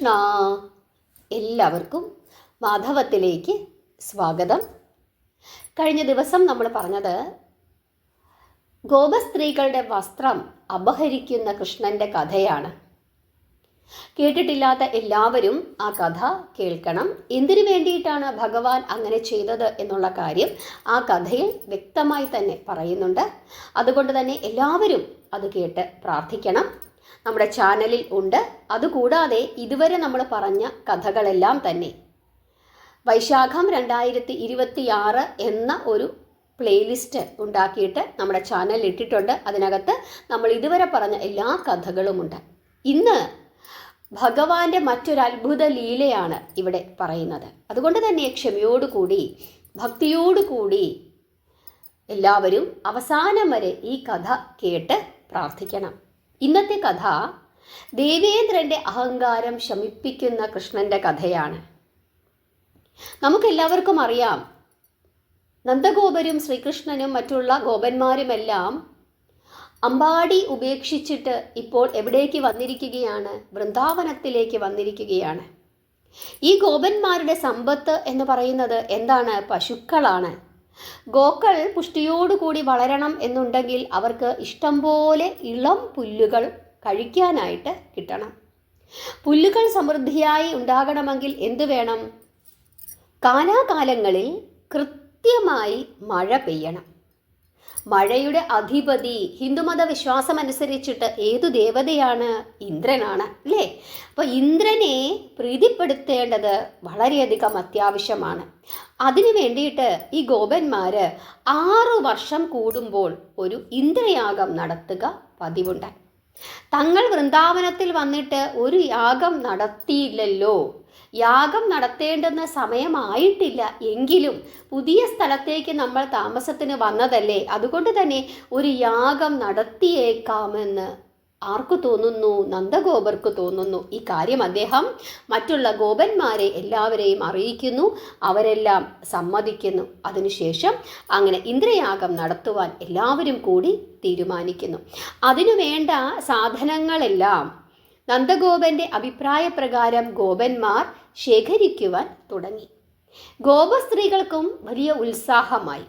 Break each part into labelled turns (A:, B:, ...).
A: കൃഷ്ണ. എല്ലാവർക്കും മാധവത്തിലേക്ക് സ്വാഗതം. കഴിഞ്ഞ ദിവസം നമ്മൾ പറഞ്ഞത് ഗോപസ്ത്രീകളുടെ വസ്ത്രം അപഹരിക്കുന്ന കൃഷ്ണൻ്റെ കഥയാണ്. കേട്ടിട്ടില്ലാത്ത എല്ലാവരും ആ കഥ കേൾക്കണം. എന്തിനു വേണ്ടിയിട്ടാണ് ഭഗവാൻ അങ്ങനെ ചെയ്തത് എന്നുള്ള കാര്യം ആ കഥയിൽ വ്യക്തമായി തന്നെ പറയുന്നുണ്ട്. അതുകൊണ്ട് തന്നെ എല്ലാവരും അത് കേട്ട് പ്രാർത്ഥിക്കണം. നമ്മുടെ ചാനലിൽ ഉണ്ട്. അതുകൂടാതെ ഇതുവരെ നമ്മൾ പറഞ്ഞ കഥകളെല്ലാം തന്നെ വൈശാഖം 2026 എന്ന ഒരു പ്ലേലിസ്റ്റ് ഉണ്ടാക്കിയിട്ട് നമ്മുടെ ചാനലിൽ ഇട്ടിട്ടുണ്ട്. അതിനകത്ത് നമ്മൾ ഇതുവരെ പറഞ്ഞ എല്ലാ കഥകളുമുണ്ട്. ഇന്ന് ഭഗവാന്റെ മറ്റൊരു അത്ഭുത ലീലയാണ് ഇവിടെ പറയുന്നത്. അതുകൊണ്ട് തന്നെ ക്ഷമയോടുകൂടി ഭക്തിയോടുകൂടി എല്ലാവരും അവസാനം വരെ ഈ കഥ കേട്ട് പ്രാർത്ഥിക്കണം. ഇന്നത്തെ കഥ ദേവേന്ദ്രൻ്റെ അഹങ്കാരം ശമിപ്പിക്കുന്ന കൃഷ്ണൻ്റെ കഥയാണ്. നമുക്കെല്ലാവർക്കും അറിയാം, നന്ദഗോപരും ശ്രീകൃഷ്ണനും മറ്റുള്ള ഗോപന്മാരുമെല്ലാം അമ്പാടി ഉപേക്ഷിച്ചിട്ട് ഇപ്പോൾ എവിടേക്ക് വന്നിരിക്കുകയാണ്? വൃന്ദാവനത്തിലേക്ക് വന്നിരിക്കുകയാണ്. ഈ ഗോപന്മാരുടെ സമ്പത്ത് എന്ന് പറയുന്നത് എന്താണ്? പശുക്കളാണ്. ഗോക്കൾ പുഷ്ടിയോടുകൂടി വളരണം എന്നുണ്ടെങ്കിൽ അവർക്ക് ഇഷ്ടം പോലെ ഇളം പുല്ലുകൾ കഴിക്കാനായിട്ട് കിട്ടണം. പുല്ലുകൾ സമൃദ്ധിയായി ഉണ്ടാകണമെങ്കിൽ എന്തു വേണം? കാലാകാലങ്ങളിൽ കൃത്യമായി മഴ പെയ്യണം. മഴയുടെ അധിപതി ഹിന്ദുമത വിശ്വാസം അനുസരിച്ചിട്ട് ഏതു ദേവതയാണ്? ഇന്ദ്രനാണ്, അല്ലേ? അപ്പോൾ ഇന്ദ്രനെ പ്രീതിപ്പെടുത്തേണ്ടത് വളരെയധികം അത്യാവശ്യമാണ്. അതിനു വേണ്ടിയിട്ട് ഈ ഗോപന്മാർ 6 വർഷം കൂടുമ്പോൾ ഒരു ഇന്ദ്രയാഗം നടത്തുക പതിവുണ്ട്. തങ്ങൾ വൃന്ദാവനത്തിൽ വന്നിട്ട് ഒരു യാഗം നടത്തിയില്ലല്ലോ, യാഗം നടത്തേണ്ടുന്ന സമയമായിട്ടില്ല, എങ്കിലും പുതിയ സ്ഥലത്തേക്ക് നമ്മൾ താമസത്തിന് വന്നതല്ലേ, അതുകൊണ്ട് തന്നെ ഒരു യാഗം നടത്തിയേക്കാമെന്ന് ആർക്ക് തോന്നുന്നു? നന്ദഗോപർക്ക് തോന്നുന്നു. ഈ കാര്യം അദ്ദേഹം മറ്റുള്ള ഗോപന്മാരെ എല്ലാവരെയും അറിയിക്കുന്നു. അവരെല്ലാം സമ്മതിക്കുന്നു. അതിനുശേഷം അങ്ങനെ ഇന്ദ്രയാഗം നടത്തുവാൻ എല്ലാവരും കൂടി തീരുമാനിക്കുന്നു. അതിനു വേണ്ട സാധനങ്ങളെല്ലാം നന്ദഗോപന്റെ അഭിപ്രായപ്രകാരം ഗോപന്മാർ ശേഖരിക്കുവാൻ തുടങ്ങി. ഗോപസ്ത്രീകൾക്കും വലിയ ഉത്സാഹമായി.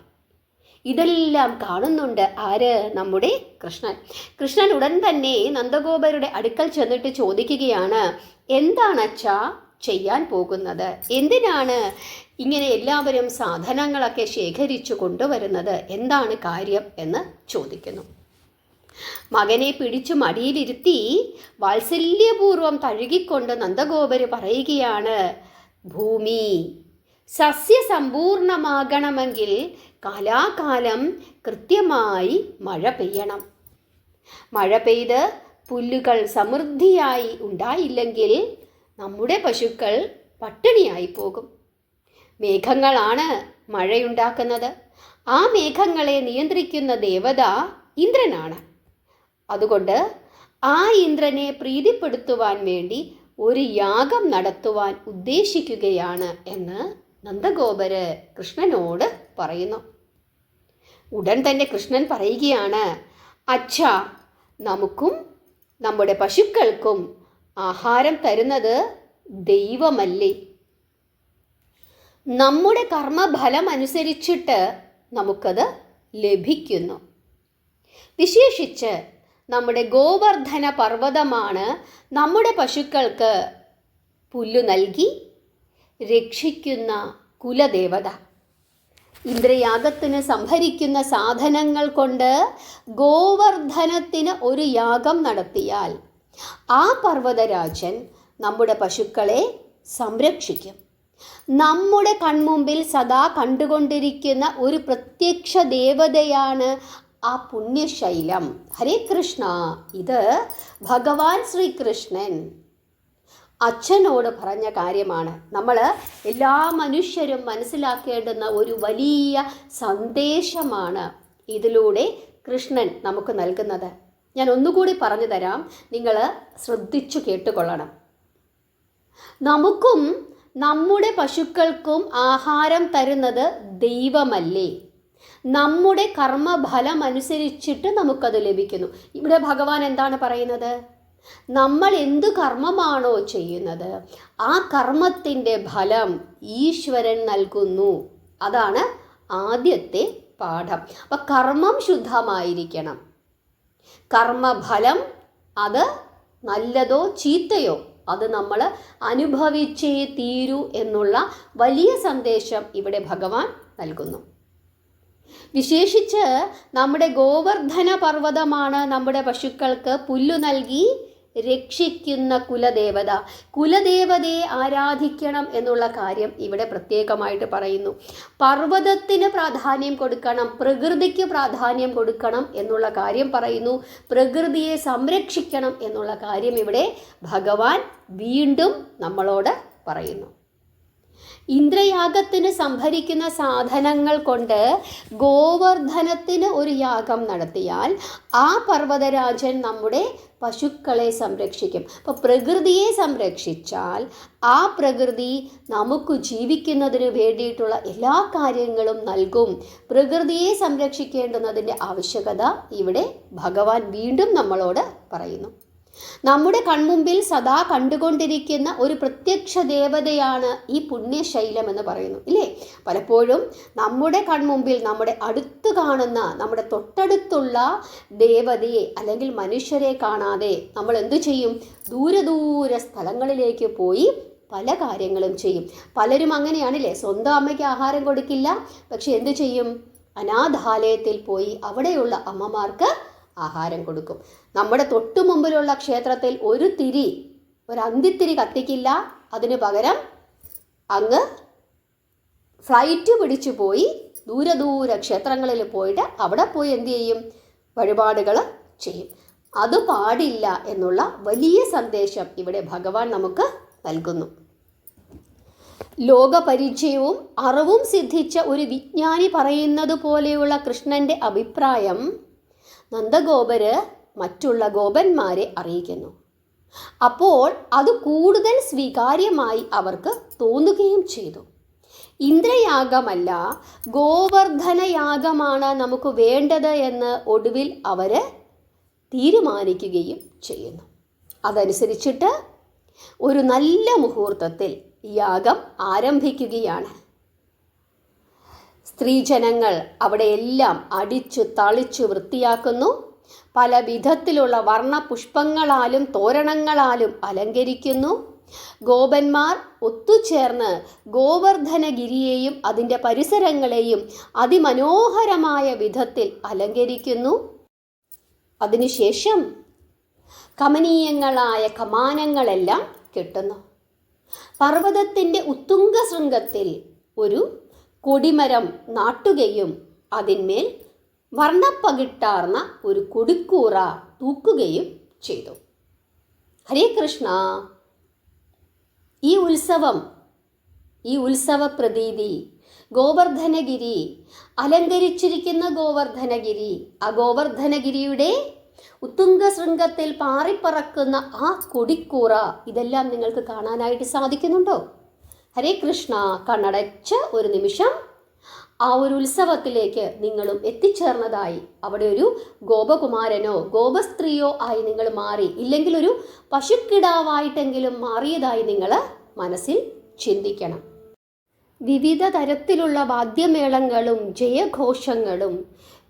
A: ഇതെല്ലാം കാണുന്നുണ്ട് ആര്? നമ്മുടെ കൃഷ്ണൻ. കൃഷ്ണൻ ഉടൻ തന്നെ നന്ദഗോപരുടെ അടുക്കൽ ചെന്നിട്ട് ചോദിക്കുകയാണ്, എന്താണ് അച്ഛാ ചെയ്യാൻ പോകുന്നത്? എന്തിനാണ് ഇങ്ങനെ എല്ലാവരും സാധനങ്ങളൊക്കെ ശേഖരിച്ചു കൊണ്ടുവരുന്നത്? എന്താണ് കാര്യം എന്ന് ചോദിക്കുന്നു. മകനെ പിടിച്ചു മടിയിലിരുത്തി വാത്സല്യപൂർവം തഴുകിക്കൊണ്ട് നന്ദഗോപര് പറയുകയാണ്, ഭൂമി സസ്യസമ്പൂർണമാകണമെങ്കിൽ കാലാകാലം കൃത്യമായി മഴ പെയ്യണം. മഴ പെയ്ത് പുല്ലുകൾ സമൃദ്ധിയായി ഉണ്ടായില്ലെങ്കിൽ നമ്മുടെ പശുക്കൾ പട്ടിണിയായി പോകും. മേഘങ്ങളാണ് മഴയുണ്ടാക്കുന്നത്. ആ മേഘങ്ങളെ നിയന്ത്രിക്കുന്ന ദേവത ഇന്ദ്രനാണ്. അതുകൊണ്ട് ആ ഇന്ദ്രനെ പ്രീതിപ്പെടുത്തുവാൻ വേണ്ടി ഒരു യാഗം നടത്തുവാൻ ഉദ്ദേശിക്കുകയാണ് എന്ന് നന്ദഗോപര് കൃഷ്ണനോട് പറയുന്നു. ഉടൻ തന്നെ കൃഷ്ണൻ പറയുകയാണ്, അച്ഛാ, നമുക്കും നമ്മുടെ പശുക്കൾക്കും ആഹാരം തരുന്നത് ദൈവമല്ലേ? നമ്മുടെ കർമ്മഫലം അനുസരിച്ചിട്ട് നമുക്കത് ലഭിക്കുന്നു. വിശേഷിച്ച് നമ്മുടെ ഗോവർദ്ധന പർവ്വതമാണ് നമ്മുടെ പശുക്കൾക്ക് പുല്ലു നൽകി രക്ഷിക്കുന്ന കുലദേവത. ഇന്ദ്രയാഗത്തിന് സംഭരിക്കുന്ന സാധനങ്ങൾ കൊണ്ട് ഗോവർദ്ധനത്തിന് ഒരു യാഗം നടത്തിയാൽ ആ പർവ്വതരാജൻ നമ്മുടെ പശുക്കളെ സംരക്ഷിക്കും. നമ്മുടെ കൺമുമ്പിൽ സദാ കണ്ടുകൊണ്ടിരിക്കുന്ന ഒരു പ്രത്യക്ഷ ദേവതയാണ് ആ പുണ്യശൈലം. ഹരേ കൃഷ്ണ. ഇത് ഭഗവാൻ ശ്രീകൃഷ്ണൻ അച്ഛനോട് പറഞ്ഞ കാര്യമാണ്. നമ്മൾ എല്ലാ മനുഷ്യരും മനസ്സിലാക്കേണ്ടുന്ന ഒരു വലിയ സന്ദേശമാണ് ഇതിലൂടെ കൃഷ്ണൻ നമുക്ക് നൽകുന്നത്. ഞാൻ ഒന്നുകൂടി പറഞ്ഞു തരാം, നിങ്ങൾ ശ്രദ്ധിച്ചു കേട്ടുകൊള്ളണം. നമുക്കും നമ്മുടെ പശുക്കൾക്കും ആഹാരം തരുന്നത് ദൈവമല്ലേ? നമ്മുടെ കർമ്മഫലം അനുസരിച്ചിട്ട് നമുക്കത് ലഭിക്കുന്നു. ഇവിടെ ഭഗവാൻ എന്താണ് പറയുന്നത്? നമ്മൾ എന്തു കർമ്മമാണോ ചെയ്യുന്നത് ആ കർമ്മത്തിൻ്റെ ഫലം ഈശ്വരൻ നൽകുന്നു. അതാണ് ആദ്യത്തെ പാഠം. അപ്പം കർമ്മം ശുദ്ധമായിരിക്കണം. കർമ്മഫലം അത് നല്ലതോ ചീത്തയോ അത് നമ്മൾ അനുഭവിച്ചേ തീരൂ എന്നുള്ള വലിയ സന്ദേശം ഇവിടെ ഭഗവാൻ നൽകുന്നു. വിശേഷിച്ച് നമ്മുടെ ഗോവർദ്ധന പർവ്വതമാണ് നമ്മുടെ പശുക്കൾക്ക് പുല്ലു നൽകി രക്ഷിക്കുന്ന കുലദേവത. കുലദേവതയെ ആരാധിക്കണം എന്നുള്ള കാര്യം ഇവിടെ പ്രത്യേകമായിട്ട് പറയുന്നു. പർവ്വതത്തിന് പ്രാധാന്യം കൊടുക്കണം, പ്രകൃതിക്ക് പ്രാധാന്യം കൊടുക്കണം എന്നുള്ള കാര്യം പറയുന്നു. പ്രകൃതിയെ സംരക്ഷിക്കണം എന്നുള്ള കാര്യം ഇവിടെ ഭഗവാൻ വീണ്ടും നമ്മളോട് പറയുന്നു. ഇന്ദ്രയാഗത്തിന് സംഭരിക്കുന്ന സാധനങ്ങൾ കൊണ്ട് ഗോവർദ്ധനത്തിന് ഒരു യാഗം നടത്തിയാൽ ആ പർവ്വതരാജൻ നമ്മുടെ പശുക്കളെ സംരക്ഷിക്കും. അപ്പോൾ പ്രകൃതിയെ സംരക്ഷിച്ചാൽ ആ പ്രകൃതി നമുക്ക് ജീവിക്കുന്നതിന് വേണ്ടിയിട്ടുള്ള എല്ലാ കാര്യങ്ങളും നൽകും. പ്രകൃതിയെ സംരക്ഷിക്കേണ്ടുന്നതിൻ്റെ ആവശ്യകത ഇവിടെ ഭഗവാൻ വീണ്ടും നമ്മളോട് പറയുന്നു. നമ്മുടെ കൺമുമ്പിൽ സദാ കണ്ടുകൊണ്ടിരിക്കുന്ന ഒരു പ്രത്യക്ഷ ദേവതയാണ് ഈ പുണ്യശൈലം എന്ന് പറയുന്നു, ഇല്ലേ? പലപ്പോഴും നമ്മുടെ കൺമുമ്പിൽ നമ്മുടെ അടുത്ത് കാണുന്ന നമ്മുടെ തൊട്ടടുത്തുള്ള ദേവതയെ അല്ലെങ്കിൽ മനുഷ്യരെ കാണാതെ നമ്മൾ എന്തു ചെയ്യും? ദൂര സ്ഥലങ്ങളിലേക്ക് പോയി പല കാര്യങ്ങളും ചെയ്യും. പലരും അങ്ങനെയാണില്ലേ, സ്വന്തം അമ്മയ്ക്ക് ആഹാരം കൊടുക്കില്ല, പക്ഷെ എന്തു ചെയ്യും? അനാഥാലയത്തിൽ പോയി അവിടെയുള്ള അമ്മമാർക്ക് ആഹാരം കൊടുക്കും. നമ്മുടെ തൊട്ടു മുമ്പിലുള്ള ക്ഷേത്രത്തിൽ ഒരു അന്തിത്തിരി കത്തിക്കില്ല, അതിന് പകരം അങ്ങ് ഫ്ലൈറ്റ് പിടിച്ചു പോയി ദൂര ക്ഷേത്രങ്ങളിൽ പോയിട്ട് അവിടെ പോയി എന്തു ചെയ്യും? വഴിപാടുകൾ ചെയ്യും. അത് പാടില്ല എന്നുള്ള വലിയ സന്ദേശം ഇവിടെ ഭഗവാൻ നമുക്ക് നൽകുന്നു. ലോകപരിചയവും അറിവും സിദ്ധിച്ച ഒരു വിജ്ഞാനി പറയുന്നത് പോലെയുള്ള കൃഷ്ണൻ്റെ അഭിപ്രായം നന്ദഗോപര് മറ്റുള്ള ഗോപന്മാരെ അറിയിക്കുന്നു. അപ്പോൾ അത് കൂടുതൽ സ്വീകാര്യമായി അവർക്ക് തോന്നുകയും ചെയ്തു. ഇന്ദ്രയാഗമല്ല, ഗോവർദ്ധനയാഗമാണ് നമുക്ക് വേണ്ടത് എന്ന് ഒടുവിൽ അവർ തീരുമാനിക്കുകയും ചെയ്യുന്നു. അതനുസരിച്ചിട്ട് ഒരു നല്ല മുഹൂർത്തത്തിൽ യാഗം ആരംഭിക്കുകയാണ്. സ്ത്രീജനങ്ങൾ അവിടെയെല്ലാം അടിച്ചു തളിച്ചു വൃത്തിയാക്കുന്നു. പല വിധത്തിലുള്ള വർണ്ണപുഷ്പങ്ങളാലും തോരണങ്ങളാലും അലങ്കരിക്കുന്നു. ഗോപന്മാർ ഒത്തുചേർന്ന് ഗോവർദ്ധനഗിരിയെയും അതിൻ്റെ പരിസരങ്ങളെയും അതിമനോഹരമായ വിധത്തിൽ അലങ്കരിക്കുന്നു. അതിനുശേഷം കമനീയങ്ങളായ കമാനങ്ങളെല്ലാം കെട്ടുന്നു. പർവ്വതത്തിൻ്റെ ഉത്തുംഗ ശൃംഗത്തിൽ ഒരു കൊടിമരം നാട്ടുകയും അതിന്മേൽ വർണ്ണപ്പകിട്ടാർന്ന ഒരു കൊടിക്കൂറ തൂക്കുകയും ചെയ്തു. ഹരേ കൃഷ്ണ. ഈ ഉത്സവ പ്രതീതി ഗോവർദ്ധനഗിരി, അലങ്കരിച്ചിരിക്കുന്ന ഗോവർദ്ധനഗിരി, ആ ഗോവർദ്ധനഗിരിയുടെ ഉത്തുംഗ ശൃംഗത്തിൽ പാറിപ്പറക്കുന്ന ആ കൊടിക്കൂറ, ഇതെല്ലാം നിങ്ങൾക്ക് കാണാനായിട്ട് സാധിക്കുന്നുണ്ടോ? ഹരേ കൃഷ്ണ. കണ്ണടച്ച് ഒരു നിമിഷം ആ ഒരു ഉത്സവത്തിലേക്ക് നിങ്ങളും എത്തിച്ചേർന്നതായി, അവിടെ ഒരു ഗോപകുമാരനോ ഗോപസ്ത്രീയോ ആയി നിങ്ങൾ മാറി, ഇല്ലെങ്കിൽ ഒരു പശുക്കിടാവായിട്ടെങ്കിലും മാറിയതായി നിങ്ങൾ മനസ്സിൽ ചിന്തിക്കണം. വിവിധ തരത്തിലുള്ള വാദ്യമേളങ്ങളും ജയഘോഷങ്ങളും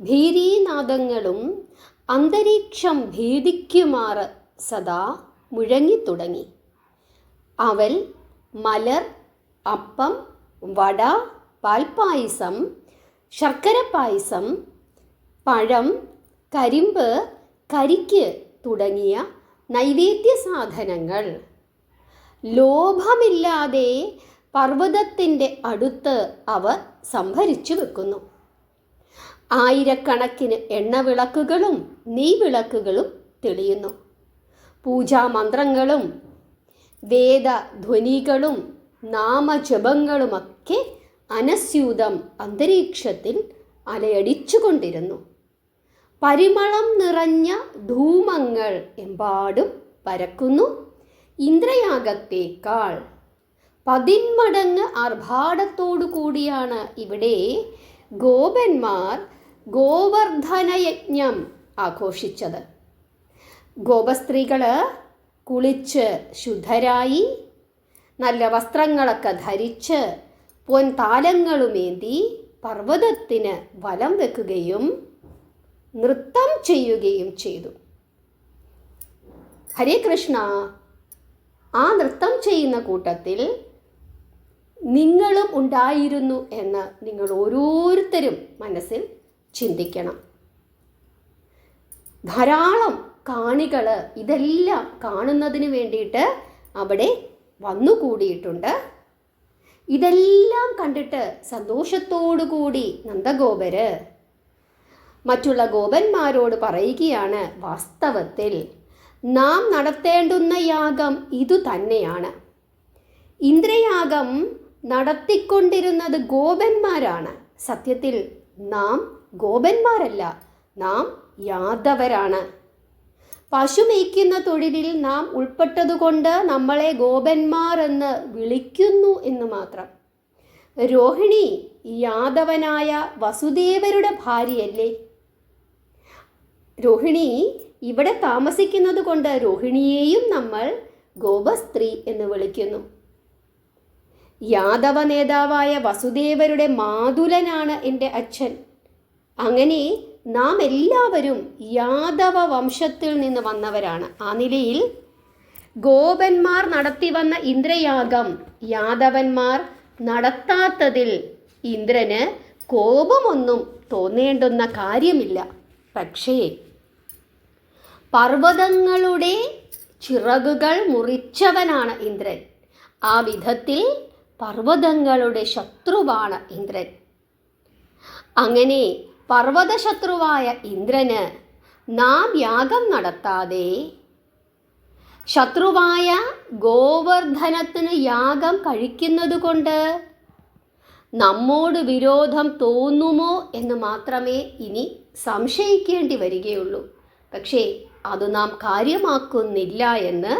A: ഭീരീനാദങ്ങളും അന്തരീക്ഷം ഭേദിക്കുമാറ് സദാ മുഴങ്ങിത്തുടങ്ങി. അവൽ, മലർ, അപ്പം, വട, പാൽപ്പായസം, ശർക്കര പായസം, പഴം, കരിമ്പ്, കരിക്ക് തുടങ്ങിയ നൈവേദ്യ സാധനങ്ങൾ ലോഭമില്ലാതെ പർവ്വതത്തിൻ്റെ അടുത്ത് അവർ സംഭരിച്ചു വെക്കുന്നു. ആയിരക്കണക്കിന് എണ്ണവിളക്കുകളും നെയ്വിളക്കുകളും തെളിയുന്നു. പൂജാമന്ത്രങ്ങളും വേദധ്വനികളും നാമജപങ്ങളുമൊക്കെ അനസ്യൂതം അന്തരീക്ഷത്തിൽ അലയടിച്ചുകൊണ്ടിരുന്നു. പരിമളം നിറഞ്ഞ ധൂമങ്ങൾ എമ്പാടും പരക്കുന്നു. ഇന്ദ്രയാഗത്തേക്കാൾ 10 മടങ്ങ് ആർഭാടത്തോടു കൂടിയാണ് ഇവിടെ ഗോപന്മാർ ഗോവർദ്ധനയജ്ഞം ആഘോഷിച്ചത്. ഗോപസ്ത്രീകൾ കുളിച്ച് ശുദ്ധരായി നല്ല വസ്ത്രങ്ങളൊക്കെ ധരിച്ച് പൊൻതാലങ്ങളുമേന്തി പർവ്വതത്തിന് വലം വെക്കുകയും നൃത്തം ചെയ്യുകയും ചെയ്തു. ഹരേ കൃഷ്ണ, ആ നൃത്തം ചെയ്യുന്ന കൂട്ടത്തിൽ നിങ്ങളും ഉണ്ടായിരുന്നു എന്ന് നിങ്ങൾ ഓരോരുത്തരും മനസ്സിൽ ചിന്തിക്കണം. ധാരാളം കാണികൾ ഇതെല്ലാം കാണുന്നതിന് വേണ്ടിയിട്ട് അവിടെ വന്നുകൂടിയിട്ടുണ്ട്. ഇതെല്ലാം കണ്ടിട്ട് സന്തോഷത്തോടു കൂടി നന്ദഗോപര് മറ്റുള്ള ഗോപന്മാരോട് പറയുകയാണ്, വാസ്തവത്തിൽ നാം നടത്തേണ്ടുന്ന യാഗം ഇതു തന്നെയാണ്. ഇന്ദ്രയാഗം നടത്തിക്കൊണ്ടിരുന്നത് ഗോപന്മാരാണ്. സത്യത്തിൽ നാം ഗോപന്മാരല്ല, നാം യാദവരാണ്. പശു മേയ്ക്കുന്ന തൊഴിലിൽ നാം ഉൾപ്പെട്ടതുകൊണ്ട് നമ്മളെ ഗോപന്മാർ എന്ന് വിളിക്കുന്നു എന്ന് മാത്രം. രോഹിണി യാദവനായ വസുദേവരുടെ ഭാര്യയല്ലേ? രോഹിണി ഇവിടെ താമസിക്കുന്നത് കൊണ്ട് രോഹിണിയെയും നമ്മൾ ഗോപസ്ത്രീ എന്ന് വിളിക്കുന്നു. യാദവ നേതാവായ വസുദേവരുടെ മാതുലനാണ് എൻ്റെ അച്ഛൻ. അങ്ങനെ നാം എല്ലാവരും യാദവ വംശത്തിൽ നിന്ന് വന്നവരാണ്. ആ നിലയിൽ ഗോപന്മാർ നടത്തി വന്ന ഇന്ദ്രയാഗം യാദവന്മാർ നടത്താത്തതിൽ ഇന്ദ്രന് കോപമൊന്നും തോന്നേണ്ടുന്ന കാര്യമില്ല. പക്ഷേ പർവ്വതങ്ങളുടെ ചിറകുകൾ മുറിച്ചവനാണ് ഇന്ദ്രൻ. ആ വിധത്തിൽ പർവ്വതങ്ങളുടെ ശത്രുവാണ് ഇന്ദ്രൻ. അങ്ങനെ പർവ്വതശത്രുവായ ഇന്ദ്രന് നാം യാഗം നടത്താതെ ശത്രുവായ ഗോവർദ്ധനത്തിന് യാഗം കഴിക്കുന്നത് കൊണ്ട് നമ്മോട് വിരോധം തോന്നുമോ എന്ന് മാത്രമേ ഇനി സംശയിക്കേണ്ടി വരികയുള്ളൂ. പക്ഷേ അത് നാം കാര്യമാക്കുന്നില്ല എന്ന്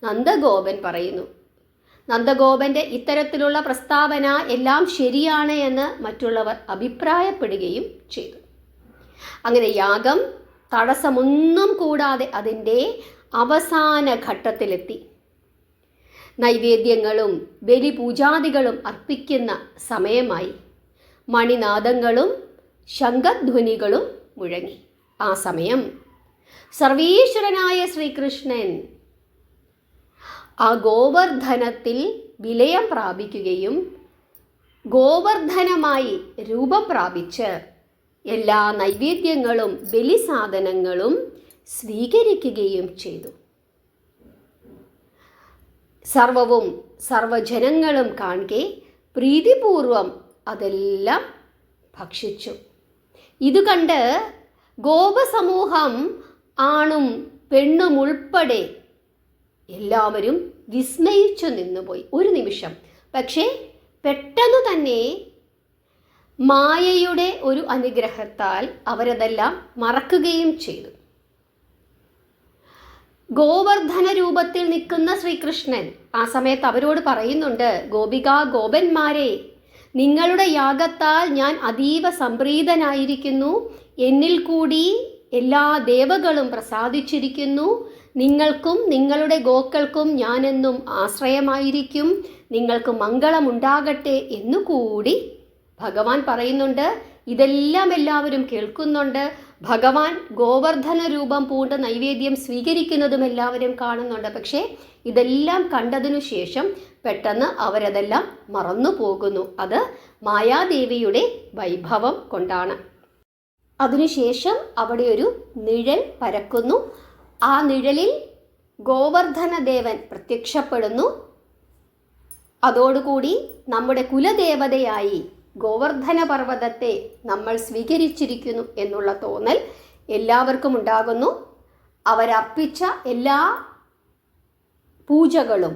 A: നന്ദഗോപൻ പറയുന്നു. നന്ദഗോപൻ്റെ ഇത്തരത്തിലുള്ള പ്രസ്താവന എല്ലാം ശരിയാണ് എന്ന് മറ്റുള്ളവർ അഭിപ്രായപ്പെടുകയും ചെയ്തു. അങ്ങനെ യാഗം തടസ്സമൊന്നും കൂടാതെ അതിൻ്റെ അവസാന ഘട്ടത്തിലെത്തി. നൈവേദ്യങ്ങളും ബലിപൂജാദികളും അർപ്പിക്കുന്ന സമയമായി. മണിനാദങ്ങളും ശംഖധ്വനികളും മുഴങ്ങി. ആ സമയം സർവീശ്വരനായ ശ്രീകൃഷ്ണൻ ആ ഗോവർദ്ധനത്തിൽ വിലയം പ്രാപിക്കുകയും ഗോവർദ്ധനമായി രൂപം പ്രാപിച്ച് എല്ലാ നൈവേദ്യങ്ങളും ബലിസാധനങ്ങളും സ്വീകരിക്കുകയും ചെയ്തു. സർവവും സർവജനങ്ങളും കാണെ പ്രീതിപൂർവം അതെല്ലാം ഭക്ഷിച്ചു. ഇത് കണ്ട് ഗോപസമൂഹം ആണും പെണ്ണും ഉൾപ്പെടെ എല്ലാവരും വിസ്മയിച്ചു നിന്നുപോയി ഒരു നിമിഷം. പക്ഷേ പെട്ടെന്ന് തന്നെ മായയുടെ ഒരു അനുഗ്രഹത്താൽ അവരതെല്ലാം മറക്കുകയും ചെയ്തു. ഗോവർദ്ധന രൂപത്തിൽ നിൽക്കുന്ന ശ്രീകൃഷ്ണൻ ആ സമയത്ത് അവരോട് പറയുന്നുണ്ട്, ഗോപികാ ഗോപന്മാരെ, നിങ്ങളുടെ യാഗത്താൽ ഞാൻ അതീവ സംപ്രീതനായിരിക്കുന്നു. എന്നിൽ കൂടി എല്ലാ ദേവകളും പ്രസാദിച്ചിരിക്കുന്നു. നിങ്ങൾക്കും നിങ്ങളുടെ ഗോക്കൾക്കും ഞാനെന്നും ആശ്രയമായിരിക്കും. നിങ്ങൾക്ക് മംഗളമുണ്ടാകട്ടെ എന്നുകൂടി ഭഗവാൻ പറയുന്നുണ്ട്. ഇതെല്ലാം എല്ലാവരും കേൾക്കുന്നുണ്ട്. ഭഗവാൻ ഗോവർദ്ധന രൂപം പൂണ്ട നൈവേദ്യം സ്വീകരിക്കുന്നതും എല്ലാവരും കാണുന്നുണ്ട്. പക്ഷേ ഇതെല്ലാം കണ്ടതിനു ശേഷം പെട്ടെന്ന് അവരതെല്ലാം മറന്നു പോകുന്നു. അത് മായാദേവിയുടെ വൈഭവം കൊണ്ടാണ്. അതിനുശേഷം അവിടെ ഒരു നിഴൽ പരക്കുന്നു. ആ നിഴലിൽ ഗോവർദ്ധന ദേവൻ പ്രത്യക്ഷപ്പെടുന്നു. അതോടുകൂടി നമ്മുടെ കുലദേവതയായി ഗോവർദ്ധന പർവ്വതത്തെ നമ്മൾ സ്വീകരിച്ചിരിക്കുന്നു എന്നുള്ള തോന്നൽ എല്ലാവർക്കും ഉണ്ടാകുന്നു. അവരർപ്പിച്ച എല്ലാ പൂജകളും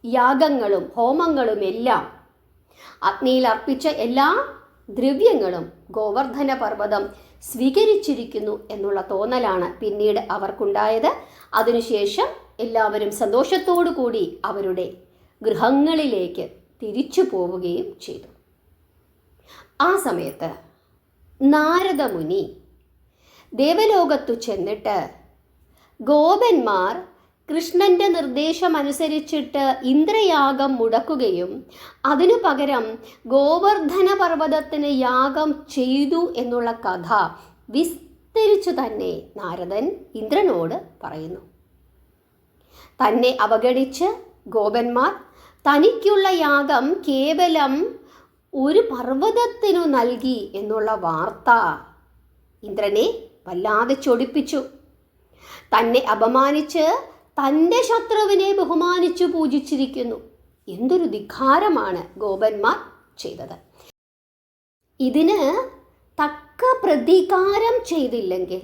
A: യാഗങ്ങളും ഹോമങ്ങളും എല്ലാം, അഗ്നിയിൽ അർപ്പിച്ച എല്ലാ ദ്രവ്യങ്ങളും ഗോവർദ്ധന പർവ്വതം സ്വീകരിച്ചിരിക്കുന്നു എന്നുള്ള തോന്നലാണ് പിന്നീട് അവർക്കുണ്ടായത്. അതിനുശേഷം എല്ലാവരും സന്തോഷത്തോടു കൂടി അവരുടെ ഗൃഹങ്ങളിലേക്ക് തിരിച്ചു പോവുകയും ചെയ്തു. ആ സമയത്ത് നാരദമുനി ദേവലോകത്തു ചെന്നിട്ട് ഗോപന്മാർ കൃഷ്ണന്റെ നിർദ്ദേശമനുസരിച്ചിട്ട് ഇന്ദ്രയാഗം മുടക്കുകയും അതിനു പകരം ഗോവർദ്ധന പർവ്വതത്തിന് യാഗം ചെയ്തു എന്നുള്ള കഥ വിസ്തരിച്ചു തന്നെ നാരദൻ ഇന്ദ്രനോട് പറയുന്നു. തന്നെ അവഗണിച്ച് ഗോപന്മാർ തനിക്കുള്ള യാഗം കേവലം ഒരു പർവ്വതത്തിനു നൽകി എന്നുള്ള വാർത്ത ഇന്ദ്രനെ വല്ലാതെ ചൊടിപ്പിച്ചു. തന്നെ അപമാനിച്ച് തൻ്റെ ശത്രുവിനെ ബഹുമാനിച്ചു പൂജിച്ചിരിക്കുന്നു. എന്തൊരു ധിക്കാരമാണ് ഗോപന്മാർ ചെയ്തത്. ഇതിന് തക്ക പ്രതികാരം ചെയ്തില്ലെങ്കിൽ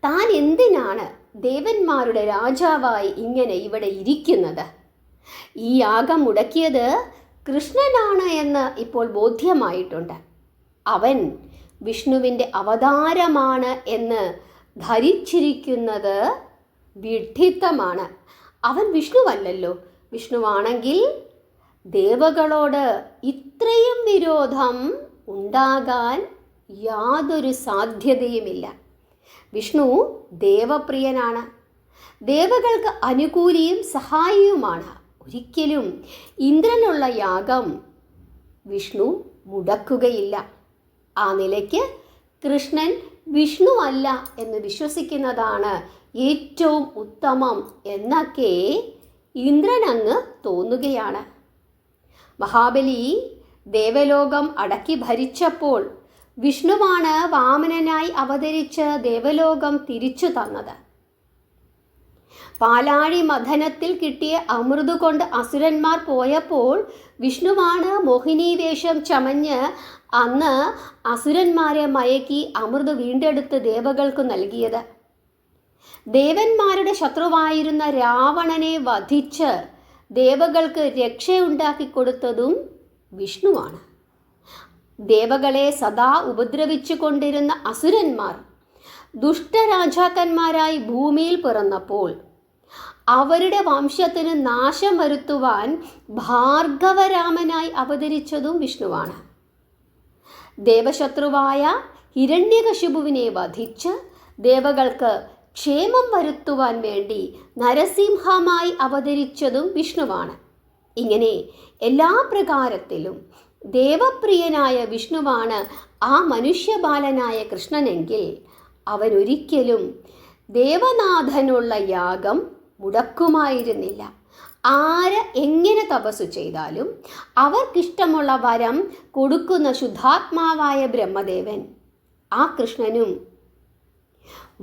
A: താൻ എന്തിനാണ് ദേവന്മാരുടെ രാജാവായി ഇങ്ങനെ ഇവിടെ ഇരിക്കുന്നത്? ഈ യാഗം മുടക്കിയത് കൃഷ്ണനാണ് എന്ന് ഇപ്പോൾ ബോധ്യമായിട്ടുണ്ട്. അവൻ വിഷ്ണുവിൻ്റെ അവതാരമാണ് എന്ന് ധരിച്ചിരിക്കുന്നത് വിഡ്ഢിത്തമാണ്. അവൻ വിഷ്ണുവല്ലല്ലോ. വിഷ്ണുവാണെങ്കിൽ ദേവകളോട് ഇത്രയും വിരോധം ഉണ്ടാകാൻ യാതൊരു സാധ്യതയുമില്ല. വിഷ്ണു ദേവപ്രിയനാണ്, ദേവകൾക്ക് അനുകൂലിയും സഹായിയുമാണ്. ഒരിക്കലും ഇന്ദ്രനുള്ള യാഗം വിഷ്ണു മുടക്കുകയില്ല. ആ നിലയ്ക്ക് കൃഷ്ണൻ വിഷ്ണുവല്ല എന്ന് വിശ്വസിക്കുന്നതാണ് ഏറ്റവും ഉത്തമം എന്നൊക്കെ ഇന്ദ്രനങ്ങ് തോന്നുകയാണ്. മഹാബലി ദേവലോകം അടക്കി ഭരിച്ചപ്പോൾ വിഷ്ണുവാണ് വാമനനായി അവതരിച്ച് ദേവലോകം തിരിച്ചു തന്നത്. പാലാഴി മഥനത്തിൽ കിട്ടിയ അമൃത് കൊണ്ട് അസുരന്മാർ പോയപ്പോൾ വിഷ്ണുവാണ് മോഹിനി വേഷം ചമഞ്ഞ് അന്ന് അസുരന്മാരെ മയക്കി അമൃത് വീണ്ടെടുത്ത് ദേവകൾക്ക് നൽകിയത്. ദേവന്മാരുടെ ശത്രുവായിരുന്ന രാവണനെ വധിച്ച് ദേവകൾക്ക് രക്ഷയുണ്ടാക്കി കൊടുത്തതും വിഷ്ണുവാണ്. ദേവകളെ സദാ ഉപദ്രവിച്ചു കൊണ്ടിരുന്ന അസുരന്മാർ ദുഷ്ടരാജാക്കന്മാരായി ഭൂമിയിൽ പിറന്നപ്പോൾ അവരുടെ വംശത്തിന് നാശം വരുത്തുവാൻ ഭാർഗവരാമനായി അവതരിച്ചതും വിഷ്ണുവാണ്. ദേവശത്രുവായ ഹിരണ്യകശിപുവിനെ വധിച്ച് ദേവകൾക്ക് ക്ഷേമം വരുത്തുവാൻ വേണ്ടി നരസിംഹമായി അവതരിച്ചതും വിഷ്ണുവാണ്. ഇങ്ങനെ എല്ലാ പ്രകാരത്തിലും ദേവപ്രിയനായ വിഷ്ണുവാണ് ആ മനുഷ്യബാലനായ കൃഷ്ണനെങ്കിൽ അവനൊരിക്കലും ദേവനാഥനുള്ള യാഗം മുടക്കുമായിരുന്നില്ല. ആര് എങ്ങനെ തപസ്സു ചെയ്താലും അവർക്കിഷ്ടമുള്ള വരം കൊടുക്കുന്ന ശുദ്ധാത്മാവായ ബ്രഹ്മദേവൻ ആ കൃഷ്ണനും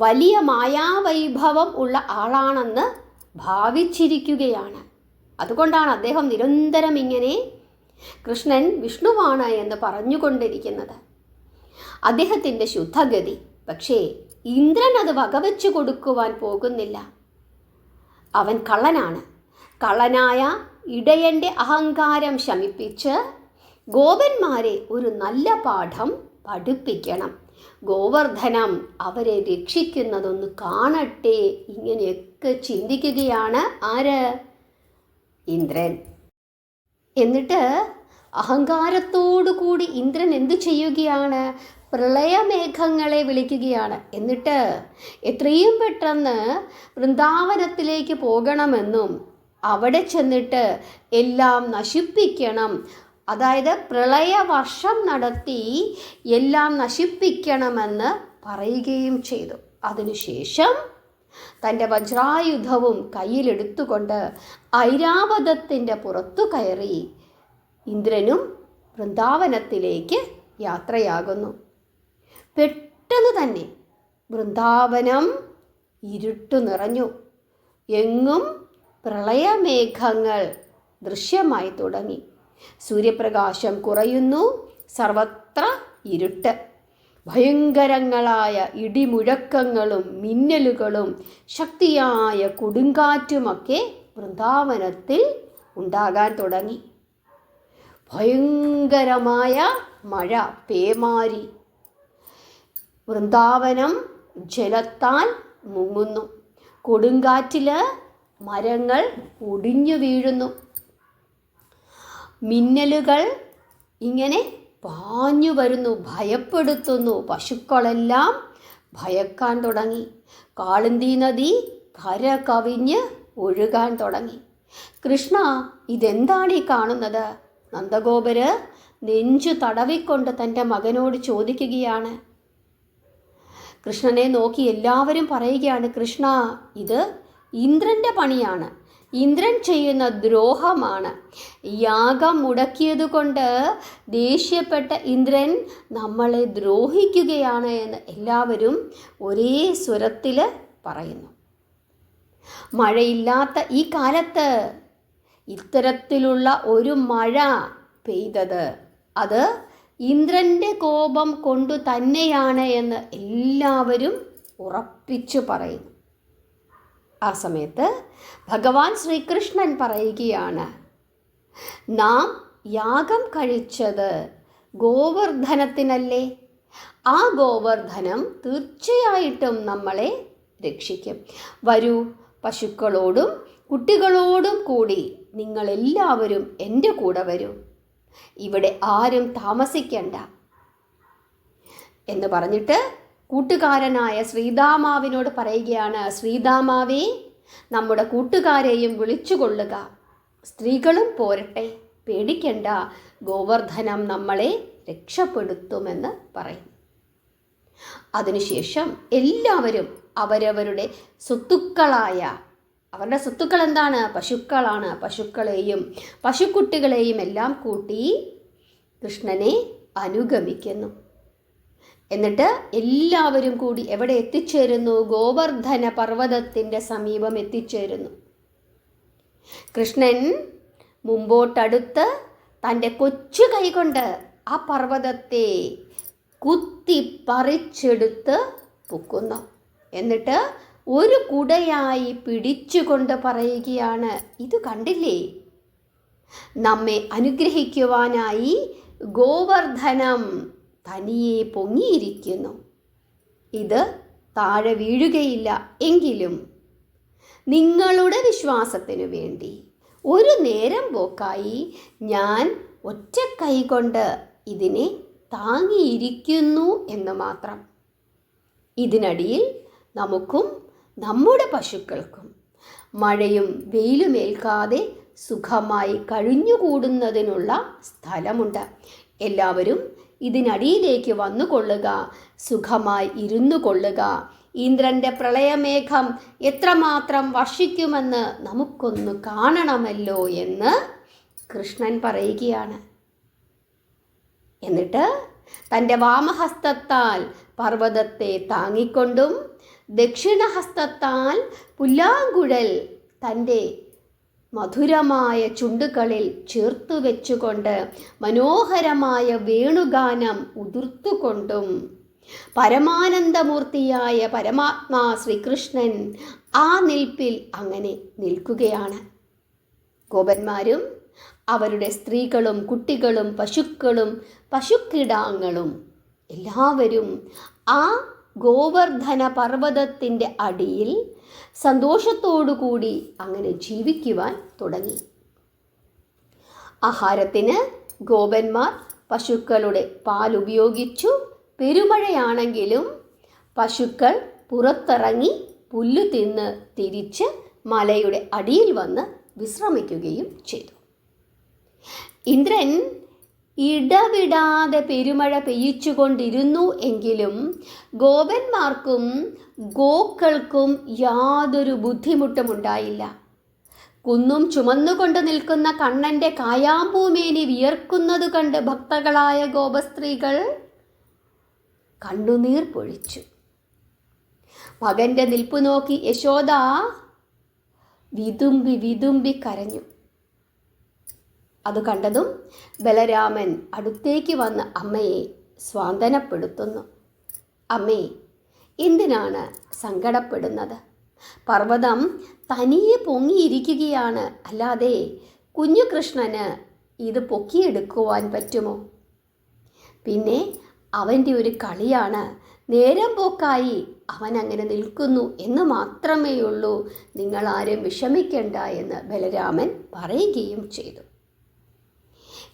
A: വലിയ മായാവൈഭവം ഉള്ള ആളാണെന്ന് ഭാവിച്ചിരിക്കുകയാണ്. അതുകൊണ്ടാണ് അദ്ദേഹം നിരന്തരം ഇങ്ങനെ കൃഷ്ണൻ വിഷ്ണുവാണ് എന്ന് പറഞ്ഞുകൊണ്ടിരിക്കുന്നത്. അദ്ദേഹത്തിൻ്റെ ശുദ്ധഗതി. പക്ഷേ ഇന്ദ്രൻ അത് വകവെച്ചു കൊടുക്കുവാൻ പോകുന്നില്ല. അവൻ കള്ളനാണ്. കള്ളനായ ഇടയൻ്റെ അഹങ്കാരം ശമിപ്പിച്ച് ഗോപന്മാരെ ഒരു നല്ല പാഠം പഠിപ്പിക്കണം. ഗോവർദ്ധനം അവരെ രക്ഷിക്കുന്നതൊന്ന് കാണട്ടെ, ഇങ്ങനെയൊക്കെ ചിന്തിക്കുകയാണ് ആര്? ഇന്ദ്രൻ. എന്നിട്ട് അഹങ്കാരത്തോടു കൂടി ഇന്ദ്രൻ എന്തു ചെയ്യുകയാണ്? പ്രളയമേഘങ്ങളെ വിളിക്കുകയാണ്. എന്നിട്ട് എത്രയും പെട്ടെന്ന് വൃന്ദാവനത്തിലേക്ക് പോകണമെന്നും അവിടെ ചെന്നിട്ട് എല്ലാം നശിപ്പിക്കണം, അതായത് പ്രളയവർഷം നടത്തി എല്ലാം നശിപ്പിക്കണമെന്ന് പറയുകയും ചെയ്തു. അതിനുശേഷം തൻ്റെ വജ്രായുധവും കയ്യിലെടുത്തുകൊണ്ട് ഐരാവതത്തിൻ്റെ പുറത്തു കയറി ഇന്ദ്രനും വൃന്ദാവനത്തിലേക്ക് യാത്രയാകുന്നു. പെട്ടെന്ന് തന്നെ വൃന്ദാവനം ഇരുട്ടു നിറഞ്ഞു. എങ്ങും പ്രളയമേഘങ്ങൾ ദൃശ്യമായി തുടങ്ങി. സൂര്യപ്രകാശം കുറയുന്നു. സർവത്ര ഇരുട്ട്. ഭയങ്കരങ്ങളായ ഇടിമുഴക്കങ്ങളും മിന്നലുകളും ശക്തിയായ കൊടുങ്കാറ്റുമൊക്കെ വൃന്ദാവനത്തിൽ ഉണ്ടാകാൻ തുടങ്ങി. ഭയങ്കരമായ മഴ, പേമാരി. വൃന്ദാവനം ജലത്താൽ മുങ്ങുന്നു. കൊടുങ്കാറ്റിൽ മരങ്ങൾ ഒടിഞ്ഞു വീഴുന്നു. മിന്നലുകൾ ഇങ്ങനെ പാഞ്ഞു വരുന്നു, ഭയപ്പെടുത്തുന്നു. പശുക്കളെല്ലാം ഭയക്കാൻ തുടങ്ങി. കാളിന്തി നദി കര കവിഞ്ഞ് ഒഴുകാൻ തുടങ്ങി. കൃഷ്ണ, ഇതെന്താണ് ഈ കാണുന്നത്? നന്ദഗോപര് നെഞ്ചു തടവിക്കൊണ്ട് തൻ്റെ മകനോട് ചോദിക്കുകയാണ്. കൃഷ്ണനെ നോക്കി എല്ലാവരും പറയുകയാണ്, കൃഷ്ണ, ഇത് ഇന്ദ്രൻ്റെ പണിയാണ്, ഇന്ദ്രൻ ചെയ്യുന്ന ദ്രോഹമാണ്. യാഗം മുടക്കിയതുകൊണ്ട് ദേഷ്യപ്പെട്ട ഇന്ദ്രൻ നമ്മളെ ദ്രോഹിക്കുകയാണ് എന്ന് എല്ലാവരും ഒരേ സ്വരത്തിൽ പറയുന്നു. മഴയില്ലാത്ത ഈ കാലത്ത് ഇത്തരത്തിലുള്ള ഒരു മഴ പെയ്തത് അത് ഇന്ദ്രൻ്റെ കോപം കൊണ്ടു തന്നെയാണ് എന്ന് എല്ലാവരും ഉറപ്പിച്ചു പറയുന്നു. ആ സമയത്ത് ഭഗവാൻ ശ്രീകൃഷ്ണൻ പറയുകയാണ്, നാം യാഗം കഴിച്ചത് ഗോവർദ്ധനത്തിനല്ലേ? ആ ഗോവർദ്ധനം തീർച്ചയായിട്ടും നമ്മളെ രക്ഷിക്കും. വരൂ, പശുക്കളോടും കുട്ടികളോടും കൂടി നിങ്ങളെല്ലാവരും എൻ്റെ കൂടെ വരൂ, ഇവിടെ ആരും താമസിക്കണ്ട എന്ന് പറഞ്ഞിട്ട് കൂട്ടുകാരനായ ശ്രീദാമാവിനോട് പറയുകയാണ്, ശ്രീദാമാവേ, നമ്മുടെ കൂട്ടുകാരെയും വിളിച്ചുകൊള്ളുക, സ്ത്രീകളും പോരട്ടെ, പേടിക്കണ്ട, ഗോവർദ്ധനം നമ്മളെ രക്ഷപ്പെടുത്തുമെന്ന് പറയുന്നു. അതിനുശേഷം എല്ലാവരും അവരവരുടെ സ്വത്തുക്കളായ, അവരുടെ സ്വത്തുക്കൾ എന്താണ്? പശുക്കളാണ്. പശുക്കളെയും പശുക്കുട്ടികളെയും എല്ലാം കൂട്ടി കൃഷ്ണനെ അനുഗമിക്കുന്നു. എന്നിട്ട് എല്ലാവരും കൂടി എവിടെ എത്തിച്ചേരുന്നു? ഗോവർദ്ധന പർവ്വതത്തിൻ്റെ സമീപം എത്തിച്ചേരുന്നു. കൃഷ്ണൻ മുമ്പോട്ടടുത്ത് തൻ്റെ കൊച്ചു കൈകൊണ്ട് ആ പർവ്വതത്തെ കുത്തി പറിച്ചെടുത്ത് പൊക്കുന്നു. എന്നിട്ട് ഒരു കുടയായി പിടിച്ചുകൊണ്ട് പറയുകയാണ്, ഇത് കണ്ടില്ലേ, നമ്മെ അനുഗ്രഹിക്കുവാനായി ഗോവർദ്ധനം തനിയെ പൊങ്ങിയിരിക്കുന്നു. ഇത് താഴെ വീഴുകയില്ല. എങ്കിലും നിങ്ങളുടെ വിശ്വാസത്തിനു വേണ്ടി ഒരു നേരം പോക്കായി ഞാൻ ഒറ്റ കൈ കൊണ്ട് ഇതിനെ താങ്ങിയിരിക്കുന്നു എന്ന് മാത്രം. ഇതിനടിയിൽ നമുക്കും നമ്മുടെ പശുക്കൾക്കും മഴയും വെയിലുമേൽക്കാതെ സുഖമായി കഴിഞ്ഞുകൂടുന്നതിനുള്ള സ്ഥലമുണ്ട്. എല്ലാവരും ഇതിനടിയിലേക്ക് വന്നുകൊള്ളുക, സുഖമായി ഇരുന്നു കൊള്ളുക. ഇന്ദ്രൻ്റെ പ്രളയമേഘം എത്രമാത്രം വർഷിക്കുമെന്ന് നമുക്കൊന്ന് കാണണമല്ലോ എന്ന് കൃഷ്ണൻ പറയുകയാണ്. എന്നിട്ട് തൻ്റെ വാമഹസ്തത്താൽ പർവ്വതത്തെ താങ്ങിക്കൊണ്ടും ദക്ഷിണഹസ്തത്താൽ പുല്ലാങ്കുഴൽ തൻ്റെ മധുരമായ ചുണ്ടുകളിൽ ചേർത്തു വെച്ചുകൊണ്ട് മനോഹരമായ വേണുഗാനം ഉതിർത്തുകൊണ്ടും പരമാനന്ദമൂർത്തിയായ പരമാത്മാ ശ്രീകൃഷ്ണൻ ആ നിൽപ്പിൽ അങ്ങനെ നിൽക്കുകയാണ്. ഗോപന്മാരും അവരുടെ സ്ത്രീകളും കുട്ടികളും പശുക്കളും പശുക്കിടാങ്ങളും എല്ലാവരും ആ ഗോവർദ്ധന പർവ്വതത്തിൻ്റെ അടിയിൽ സന്തോഷത്തോടുകൂടി അങ്ങനെ ജീവിക്കുവാൻ തുടങ്ങി. ആഹാരത്തിന് ഗോപന്മാർ പശുക്കളുടെ പാൽ ഉപയോഗിച്ചു. പെരുമഴയാണെങ്കിലും പശുക്കൾ പുറത്തിറങ്ങി പുല്ലു തിന്ന് തിരിച്ച് മലയുടെ അടിയിൽ വന്ന് വിശ്രമിക്കുകയും ചെയ്തു. ഇന്ദ്രൻ ഇടവിടാതെ പെരുമഴ പെയ്യിച്ചുകൊണ്ടിരുന്നു എങ്കിലും ഗോപന്മാർക്കും ഗോക്കൾക്കും യാതൊരു ബുദ്ധിമുട്ടുമുണ്ടായില്ല. കുന്നും ചുമന്നുകൊണ്ട് നിൽക്കുന്ന കണ്ണൻ്റെ കായാമ്പൂമേനി വിയർക്കുന്നത് കണ്ട് ഭക്തകളായ ഗോപസ്ത്രീകൾ കണ്ണുനീർ പൊഴിച്ചു. മകൻ്റെ നിൽപ്പു നോക്കി യശോദ വിതുമ്പി വിതുമ്പി കരഞ്ഞു. അത് കണ്ടതും ബലരാമൻ അടുത്തേക്ക് വന്ന് അമ്മയെ സ്വാന്തനപ്പെടുത്തുന്നു. അമ്മേ, എന്തിനാണ് സങ്കടപ്പെടുന്നത്? പർവ്വതം തനിയെ പൊങ്ങിയിരിക്കുകയാണ്, അല്ലാതെ കുഞ്ഞു കൃഷ്ണന് ഇത് പൊക്കിയെടുക്കുവാൻ പറ്റുമോ? പിന്നെ അവൻ്റെ ഒരു കളിയാണ്, നേരം പോക്കായി അവൻ അങ്ങനെ നിൽക്കുന്നു എന്ന് മാത്രമേ ഉള്ളൂ, നിങ്ങളാരും വിഷമിക്കണ്ട എന്ന് ബലരാമൻ പറയുകയും ചെയ്തു.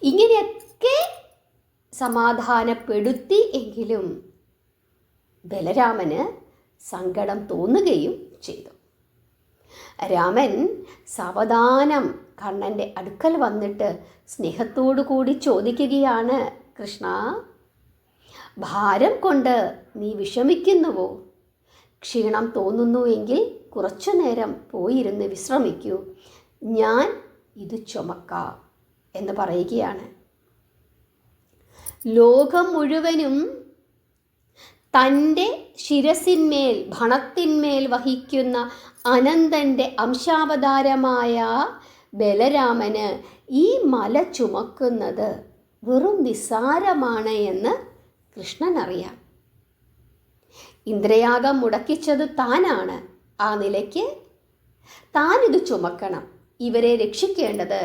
A: ഇങ്ങനെയൊക്കെ സമാധാനപ്പെടുത്തി എങ്കിലും ബലരാമന് സങ്കടം തോന്നുകയും ചെയ്തു. രാമൻ സാവധാനം കണ്ണൻ്റെ അടുക്കൽ വന്നിട്ട് സ്നേഹത്തോടു കൂടി ചോദിക്കുകയാണ്, കൃഷ്ണ, ഭാരം കൊണ്ട് നീ വിഷമിക്കുന്നുവോ? ക്ഷീണം തോന്നുന്നുവെങ്കിൽ കുറച്ചു നേരം പോയിരുന്ന് വിശ്രമിക്കൂ, ഞാൻ ഇത് ചുമക്കാം എന്ന് പറയുകയാണ്. ലോകം മുഴുവനും തൻ്റെ ശിരസിന്മേൽ ഭണത്തിന്മേൽ വഹിക്കുന്ന അനന്തൻ്റെ അംശാവതാരമായ ബലരാമന് ഈ മല ചുമക്കുന്നത് വെറും നിസ്സാരമാണ് എന്ന് കൃഷ്ണൻ അറിയാം. ഇന്ദ്രയാഗം മുടക്കിച്ചത് താനാണ്. ആ നിലയ്ക്ക് താനിത് ചുമക്കണം. ഇവരെ രക്ഷിക്കേണ്ടത്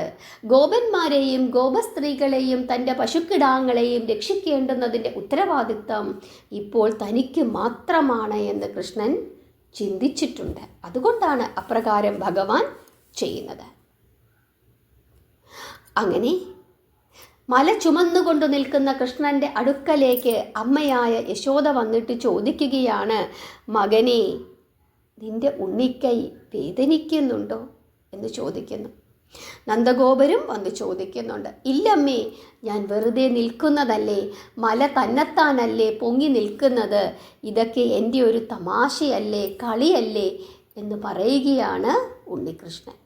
A: ഗോപന്മാരെയും ഗോപസ്ത്രീകളെയും തൻ്റെ പശുക്കിടാങ്ങളെയും രക്ഷിക്കേണ്ടുന്നതിൻ്റെ ഉത്തരവാദിത്വം ഇപ്പോൾ തനിക്ക് മാത്രമാണ് എന്ന് കൃഷ്ണൻ ചിന്തിച്ചിട്ടുണ്ട്. അതുകൊണ്ടാണ് അപ്രകാരം ഭഗവാൻ ചെയ്യുന്നത്. അങ്ങനെ മല ചുമന്നുകൊണ്ട് നിൽക്കുന്ന കൃഷ്ണൻ്റെ അടുക്കലേക്ക് അമ്മയായ യശോദ വന്നിട്ട് ചോദിക്കുകയാണ്, മകനെ, നിന്റെ ഉണ്ണിക്കൈ വേദനിക്കുന്നുണ്ടോ എന്ന് ചോദിക്കുന്നു. നന്ദഗോപരും വന്ന് ചോദിക്കുന്നുണ്ട്. ഇല്ലമ്മേ, ഞാൻ വെറുതെ നിൽക്കുന്നതല്ലേ, മല തന്നെത്താനല്ലേ പൊങ്ങി നിൽക്കുന്നത്, ഇതൊക്കെ എൻ്റെ ഒരു തമാശയല്ലേ, കളിയല്ലേ എന്ന് പറയുകയാണ് ഉണ്ണികൃഷ്ണൻ.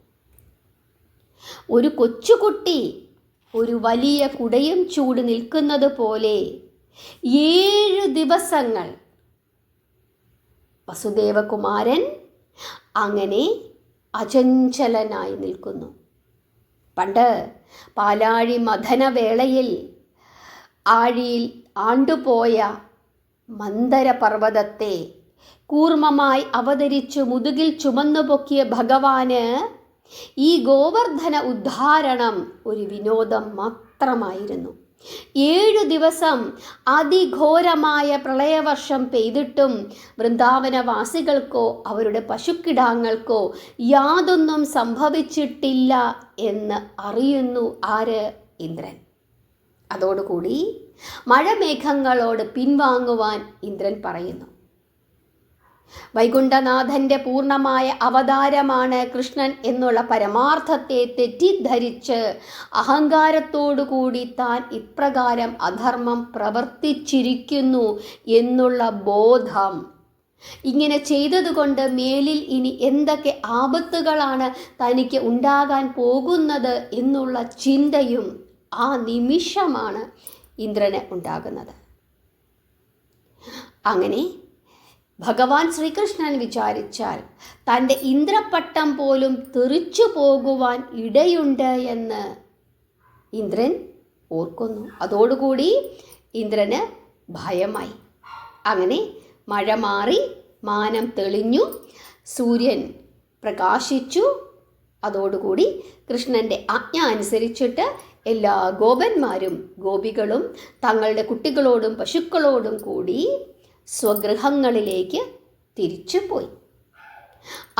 A: ഒരു കൊച്ചുകുട്ടി ഒരു വലിയ കുടയും ചൂട് നിൽക്കുന്നത് പോലെ 7 ദിവസങ്ങൾ വസുദേവകുമാരൻ അങ്ങനെ അചഞ്ചലനായി നിൽക്കുന്നു. പണ്ട് പാലാഴി മഥനവേളയിൽ ആഴിയിൽ ആണ്ടുപോയ മന്ദരപർവ്വതത്തെ കൂർമ്മമായി അവതരിച്ചു മുതുകിൽ ചുമന്നുപൊക്കിയ ഭഗവാന് ഈ ഗോവർദ്ധന ഉദ്ധാരണം ഒരു വിനോദം മാത്രമായിരുന്നു. 7 ദിവസം അതിഘോരമായ പ്രളയവർഷം പെയ്തിട്ടും വൃന്ദാവനവാസികൾക്കോ അവരുടെ പശുക്കിടാങ്ങൾക്കോ യാതൊന്നും സംഭവിച്ചിട്ടില്ല എന്ന് അറിയുന്നു ആര്? ഇന്ദ്രൻ. അതോടുകൂടി മഴമേഘങ്ങളോട് പിൻവാങ്ങുവാൻ ഇന്ദ്രൻ പറയുന്നു. വൈകുണ്ഠനാഥൻ്റെ പൂർണ്ണമായ അവതാരമാണ് കൃഷ്ണൻ എന്നുള്ള പരമാർത്ഥത്തെ തെറ്റിദ്ധരിച്ച് അഹങ്കാരത്തോടുകൂടി താൻ ഇപ്രകാരം അധർമ്മം പ്രവർത്തിച്ചിരിക്കുന്നു എന്നുള്ള ബോധം, ഇങ്ങനെ ചെയ്തതുകൊണ്ട് മേലിൽ ഇനി എന്തൊക്കെ ആപത്തുകളാണ് തനിക്ക് ഉണ്ടാകാൻ പോകുന്നത് എന്നുള്ള ചിന്തയും ആ നിമിഷമാണ് ഇന്ദ്രന് ഉണ്ടാകുന്നത്. അങ്ങനെ ഭഗവാൻ ശ്രീകൃഷ്ണൻ വിചാരിച്ചാൽ തൻ്റെ ഇന്ദ്രപട്ടം പോലും തെറിച്ചു പോകുവാൻ ഇടയുണ്ട് എന്ന് ഇന്ദ്രൻ ഓർക്കുന്നു. അതോടുകൂടി ഇന്ദ്രന് ഭയമായി. അങ്ങനെ മഴ മാറി, മാനം തെളിഞ്ഞു, സൂര്യൻ പ്രകാശിച്ചു. അതോടുകൂടി കൃഷ്ണൻ്റെ ആജ്ഞ അനുസരിച്ചിട്ട് എല്ലാ ഗോപന്മാരും ഗോപികളും തങ്ങളുടെ കുട്ടികളോടും പശുക്കളോടും കൂടി സ്വഗൃഹങ്ങളിലേക്ക് തിരിച്ചുപോയി.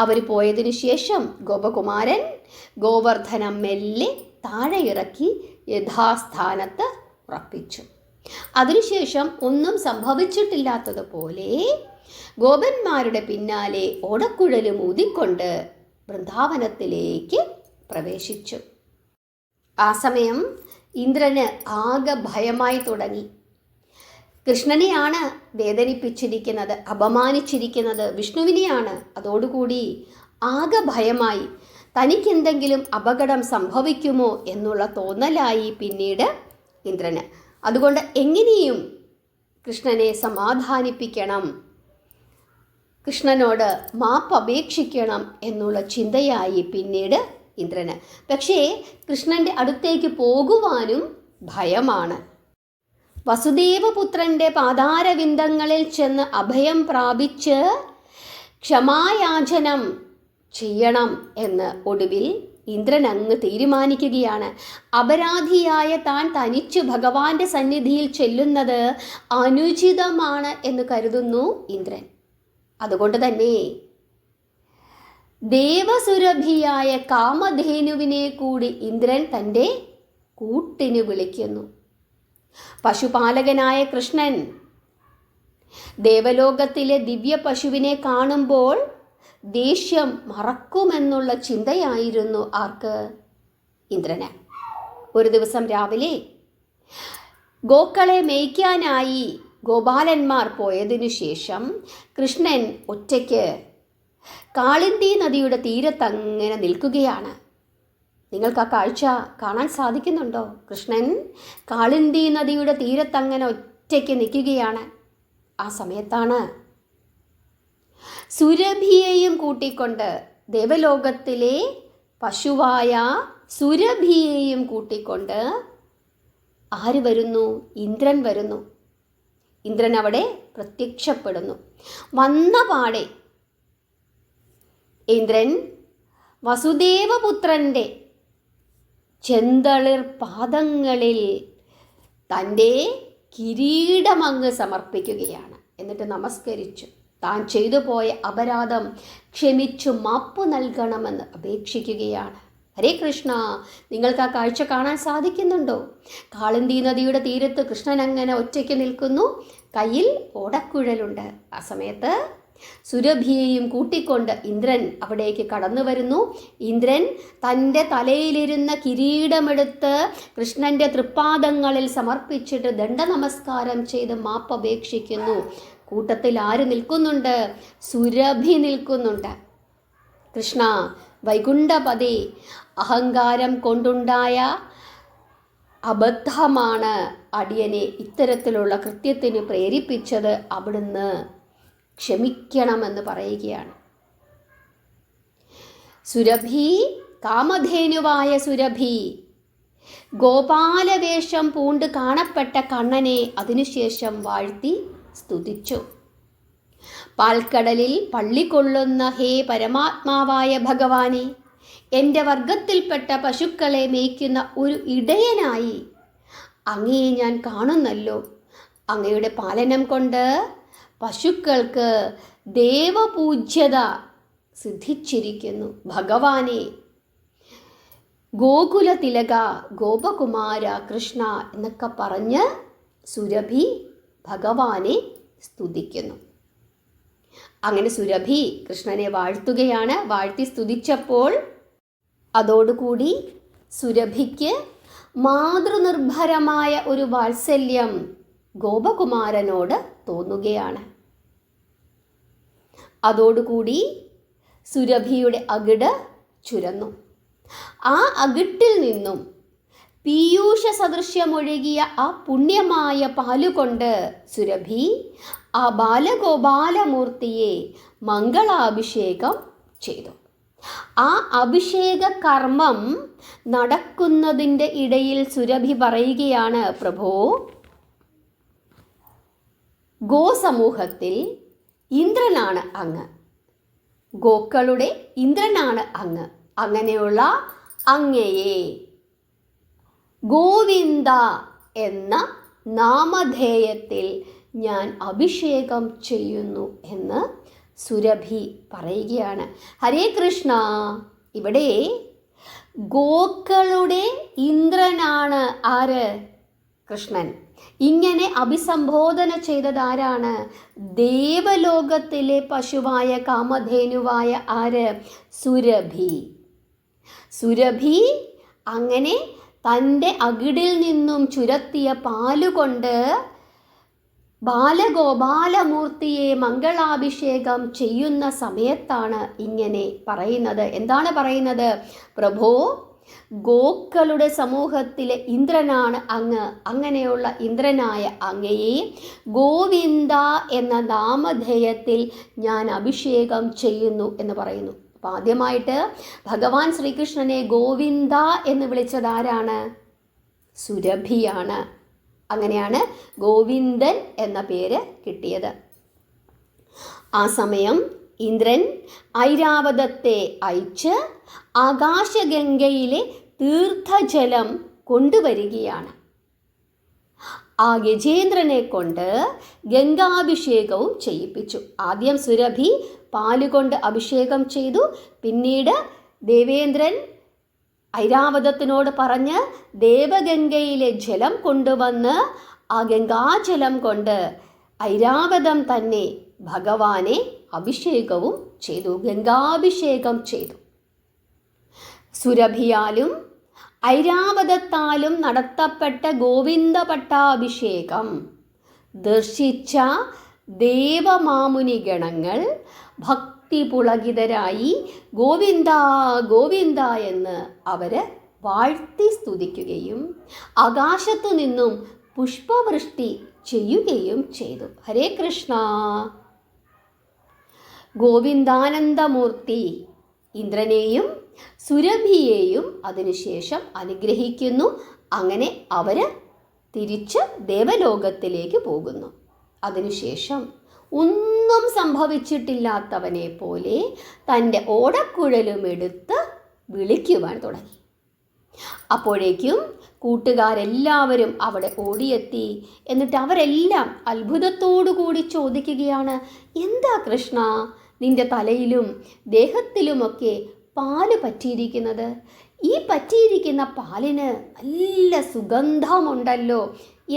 A: അവർ പോയതിനു ശേഷം ഗോപകുമാരൻ ഗോവർദ്ധനം മെല്ലെ താഴെ ഇറക്കി യഥാസ്ഥാനത്ത് ഉറപ്പിച്ചു. അതിനുശേഷം ഒന്നും സംഭവിച്ചിട്ടില്ലാത്തതുപോലെ ഗോപന്മാരുടെ പിന്നാലെ ഓടക്കുഴലും ഊതിക്കൊണ്ട് വൃന്ദാവനത്തിലേക്ക് പ്രവേശിച്ചു. ആ സമയം ഇന്ദ്രന് ആകെ ഭയമായി തുടങ്ങി. കൃഷ്ണനെയാണ് വേദനിപ്പിച്ചിരിക്കുന്നത്, അപമാനിച്ചിരിക്കുന്നത് വിഷ്ണുവിനെയാണ്. അതോടുകൂടി ആകെ ഭയമായി. തനിക്കെന്തെങ്കിലും അപകടം സംഭവിക്കുമോ എന്നുള്ള തോന്നലായി പിന്നീട് ഇന്ദ്രന്. അതുകൊണ്ട് എങ്ങനെയും കൃഷ്ണനെ സമാധാനിപ്പിക്കണം, കൃഷ്ണനോട് മാപ്പപേക്ഷിക്കണം എന്നുള്ള ചിന്തയായി പിന്നീട് ഇന്ദ്രന്. പക്ഷേ കൃഷ്ണൻ്റെ അടുത്തേക്ക് പോകുവാനും ഭയമാണ്. വസുദേവപുത്രൻ്റെ പാതാരവിന്ദങ്ങളിൽ ചെന്ന് അഭയം പ്രാപിച്ച് ക്ഷമായാചനം ചെയ്യണം എന്ന് ഒടുവിൽ ഇന്ദ്രൻ അങ്ങ് തീരുമാനിക്കുകയാണ്. അപരാധിയായ താൻ തനിച്ചു ഭഗവാന്റെ സന്നിധിയിൽ ചെല്ലുന്നത് അനുചിതമാണ് എന്ന് കരുതുന്നു ഇന്ദ്രൻ. അതുകൊണ്ട് തന്നെ ദേവസുരഭിയായ കാമധേനുവിനെ കൂടി ഇന്ദ്രൻ തൻ്റെ കൂട്ടിന് വിളിക്കുന്നു. പശുപാലകനായ കൃഷ്ണൻ ദേവലോകത്തിലെ ദിവ്യ പശുവിനെ കാണുമ്പോൾ ദേഷ്യം മറക്കുമെന്നുള്ള ചിന്തയായിരുന്നു ആർക്ക്? ഇന്ദ്രന്. ഒരു ദിവസം രാവിലെ ഗോക്കളെ മേയ്ക്കാനായി ഗോപാലന്മാർ പോയതിനു ശേഷം കൃഷ്ണൻ ഒറ്റയ്ക്ക് കാളിന്തി നദിയുടെ തീരത്തങ്ങനെ നിൽക്കുകയാണ്. നിങ്ങൾക്ക് ആ കാഴ്ച കാണാൻ സാധിക്കുന്നുണ്ടോ? കൃഷ്ണൻ കാളിന്തി നദിയുടെ തീരത്തങ്ങനെ ഒറ്റയ്ക്ക് നിൽക്കുകയാണ്. ആ സമയത്താണ് സുരഭിയെയും കൂട്ടിക്കൊണ്ട്, ദേവലോകത്തിലെ പശുവായ സുരഭിയെയും കൂട്ടിക്കൊണ്ട് ആര് വരുന്നു? ഇന്ദ്രൻ വരുന്നു. ഇന്ദ്രൻ അവിടെ പ്രത്യക്ഷപ്പെടുന്നു. വന്ന പാടെ ഇന്ദ്രൻ വസുദേവപുത്രൻ്റെ ചെന്തളിർ പാദങ്ങളിൽ തൻ്റെ കിരീടമങ്ങ് സമർപ്പിക്കുകയാണ്. എന്നിട്ട് നമസ്കരിച്ചു. താൻ ചെയ്തു പോയ അപരാധം ക്ഷമിച്ചു മാപ്പ് നൽകണമെന്ന് അപേക്ഷിക്കുകയാണ്. ഹരേ കൃഷ്ണ. നിങ്ങൾക്ക് ആ കാഴ്ച കാണാൻ സാധിക്കുന്നുണ്ടോ? കാളിന്തി നദിയുടെ തീരത്ത് കൃഷ്ണൻ അങ്ങനെ ഒറ്റയ്ക്ക് നിൽക്കുന്നു. കയ്യിൽ ഓടക്കുഴലുണ്ട്. ആ സമയത്ത് സുരഭിയെയും കൂട്ടിക്കൊണ്ട് ഇന്ദ്രൻ അവിടേക്ക് കടന്നു വരുന്നു. ഇന്ദ്രൻ തൻ്റെ തലയിലിരുന്ന കിരീടമെടുത്ത് കൃഷ്ണൻ്റെ തൃപ്പാദങ്ങളിൽ സമർപ്പിച്ചിട്ട് ദണ്ഡനമസ്കാരം ചെയ്ത് മാപ്പപേക്ഷിക്കുന്നു. കൂട്ടത്തിൽ ആര് നിൽക്കുന്നുണ്ട്? സുരഭി നിൽക്കുന്നുണ്ട്. കൃഷ്ണ വൈകുണ്ഠപതി, അഹങ്കാരം കൊണ്ടുണ്ടായ അബദ്ധമാണ് അടിയനെ ഇത്തരത്തിലുള്ള കൃത്യത്തിന് പ്രേരിപ്പിച്ചത്. അവിടുന്ന് ക്ഷമിക്കണമെന്ന് പറയുകയാണ്. സുരഭി, കാമധേനുവായ സുരഭി, ഗോപാലവേഷം പൂണ്ട് കാണപ്പെട്ട കണ്ണനെ അതിനുശേഷം വാഴ്ത്തി സ്തുതിച്ചു. പാൽക്കടലിൽ പള്ളികൊള്ളുന്ന ഹേ പരമാത്മാവായ ഭഗവാനെ, എൻ്റെ വർഗത്തിൽപ്പെട്ട പശുക്കളെ മേയ്ക്കുന്ന ഒരു ഇടയനായി അങ്ങയെ ഞാൻ കാണുന്നല്ലോ. അങ്ങയുടെ പാലനം കൊണ്ട് പശുക്കൾക്ക് ദേവപൂജ്യത സിദ്ധിച്ചിരിക്കുന്നു. ഭഗവാനെ, ഗോകുല തിലക, ഗോപകുമാര, കൃഷ്ണ എന്നൊക്കെ പറഞ്ഞ് സുരഭി ഭഗവാനെ സ്തുതിക്കുന്നു. അങ്ങനെ സുരഭി കൃഷ്ണനെ വാഴ്ത്തുകയാണ്. വാഴ്ത്തി സ്തുതിച്ചപ്പോൾ അതോടുകൂടി സുരഭിക്ക് മാതൃനിർഭരമായ ഒരു വാത്സല്യം ഗോപകുമാരനോട് തോന്നുകയാണ്. അതോടുകൂടി സുരഭിയുടെ അകിട് ചുരന്നു. ആ അകിട്ടിൽ നിന്നും പീയൂഷ സദൃശ്യമൊഴുകിയ ആ പുണ്യമായ പാലുകൊണ്ട് സുരഭി ആ ബാലഗോപാലമൂർത്തിയെ മംഗളാഭിഷേകം ചെയ്തു. ആ അഭിഷേക കർമ്മം നടക്കുന്നതിൻ്റെ ഇടയിൽ സുരഭി പറയുകയാണ്, പ്രഭോ, ഗോസമൂഹത്തിൽ ഇന്ദ്രനാണ് അങ്ങ്, ഗോക്കളുടെ ഇന്ദ്രനാണ് അങ്ങ്. അങ്ങനെയുള്ള അങ്ങയെ ഗോവിന്ദ എന്ന നാമധേയത്തിൽ ഞാൻ അഭിഷേകം ചെയ്യുന്നു എന്ന് സുരഭി പറയുകയാണ്. ഹരേ കൃഷ്ണ. ഇവിടെ ഗോക്കളുടെ ഇന്ദ്രനാണ് ആര്? കൃഷ്ണൻ. ഇങ്ങനെ അഭിസംബോധന ചെയ്തതാരാണ്? ദേവലോകത്തിലെ പശുവായ കാമധേനുവായ ആര്? സുരഭി. സുരഭി അങ്ങനെ തൻ്റെ അകിടിൽ നിന്നും ചുരത്തിയ പാലുകൊണ്ട് ബാലഗോപാലമൂർത്തിയെ മംഗളാഭിഷേകം ചെയ്യുന്ന സമയത്താണ് ഇങ്ങനെ പറയുന്നത്. എന്താണ് പറയുന്നത്? പ്രഭോ, ഗോക്കളുടെ സമൂഹത്തിലെ ഇന്ദ്രനാണ് അങ്ങ്. അങ്ങനെയുള്ള ഇന്ദ്രനായ അങ്ങയെ ഗോവിന്ദ എന്ന നാമധേയത്തിൽ ഞാൻ അഭിഷേകം ചെയ്യുന്നു എന്ന് പറയുന്നു. അപ്പം ആദ്യമായിട്ട് ഭഗവാൻ ശ്രീകൃഷ്ണനെ ഗോവിന്ദ എന്ന് വിളിച്ചതാരാണ്? സുരഭിയാണ്. അങ്ങനെയാണ് ഗോവിന്ദൻ എന്ന പേര് കിട്ടിയത്. ആ സമയം ഇന്ദ്രൻ ഐരാവതത്തെ അയച്ച് ആകാശഗംഗയിലെ തീർത്ഥജലം കൊണ്ടുവരികയാണ്. ആ ഗജേന്ദ്രനെ കൊണ്ട് ഗംഗാഭിഷേകവും ചെയ്യിപ്പിച്ചു. ആദ്യം സുരഭി പാലുകൊണ്ട് അഭിഷേകം ചെയ്തു. പിന്നീട് ദേവേന്ദ്രൻ ഐരാവതത്തിനോട് പറഞ്ഞ് ദേവഗംഗയിലെ ജലം കൊണ്ടുവന്ന് ആ ഗംഗാജലം കൊണ്ട് ഐരാവതം തന്നെ ഭഗവാനെ അഭിഷേകവും ചെയ്തു, ഗംഗാഭിഷേകം ചെയ്തു. സുരഭിയാലും ഐരാവതത്താലും നടത്തപ്പെട്ട ഗോവിന്ദ പട്ടാഭിഷേകം ദർശിച്ച ദേവമാമുനി ഗണങ്ങൾ ഭക്തി പുളകിതരായി ഗോവിന്ദ ഗോവിന്ദ എന്ന് അവർ വാഴ്ത്തി സ്തുതിക്കുകയും ആകാശത്തു നിന്നും പുഷ്പവൃഷ്ടി ചെയ്യുകയും ചെയ്തു. ഹരേ കൃഷ്ണ. ഗോവിന്ദാനന്ദമൂർത്തി ഇന്ദ്രനെയും സുരഭിയെയും അതിനുശേഷം അനുഗ്രഹിക്കുന്നു. അങ്ങനെ അവർ തിരിച്ച് ദേവലോകത്തിലേക്ക് പോകുന്നു. അതിനുശേഷം ഒന്നും സംഭവിച്ചിട്ടില്ലാത്തവനെ പോലെ തൻ്റെ ഓടക്കുഴലും എടുത്ത് വിളിക്കുവാൻ തുടങ്ങി. അപ്പോഴേക്കും കൂട്ടുകാരെല്ലാവരും അവിടെ ഓടിയെത്തി. എന്നിട്ട് അവരെല്ലാം അത്ഭുതത്തോടു കൂടി ചോദിക്കുകയാണ്, എന്താ കൃഷ്ണ നിന്റെ തലയിലും ദേഹത്തിലുമൊക്കെ പാല് പറ്റിയിരിക്കുന്നത്? ഈ പറ്റിയിരിക്കുന്ന പാലിന് നല്ല സുഗന്ധമുണ്ടല്ലോ,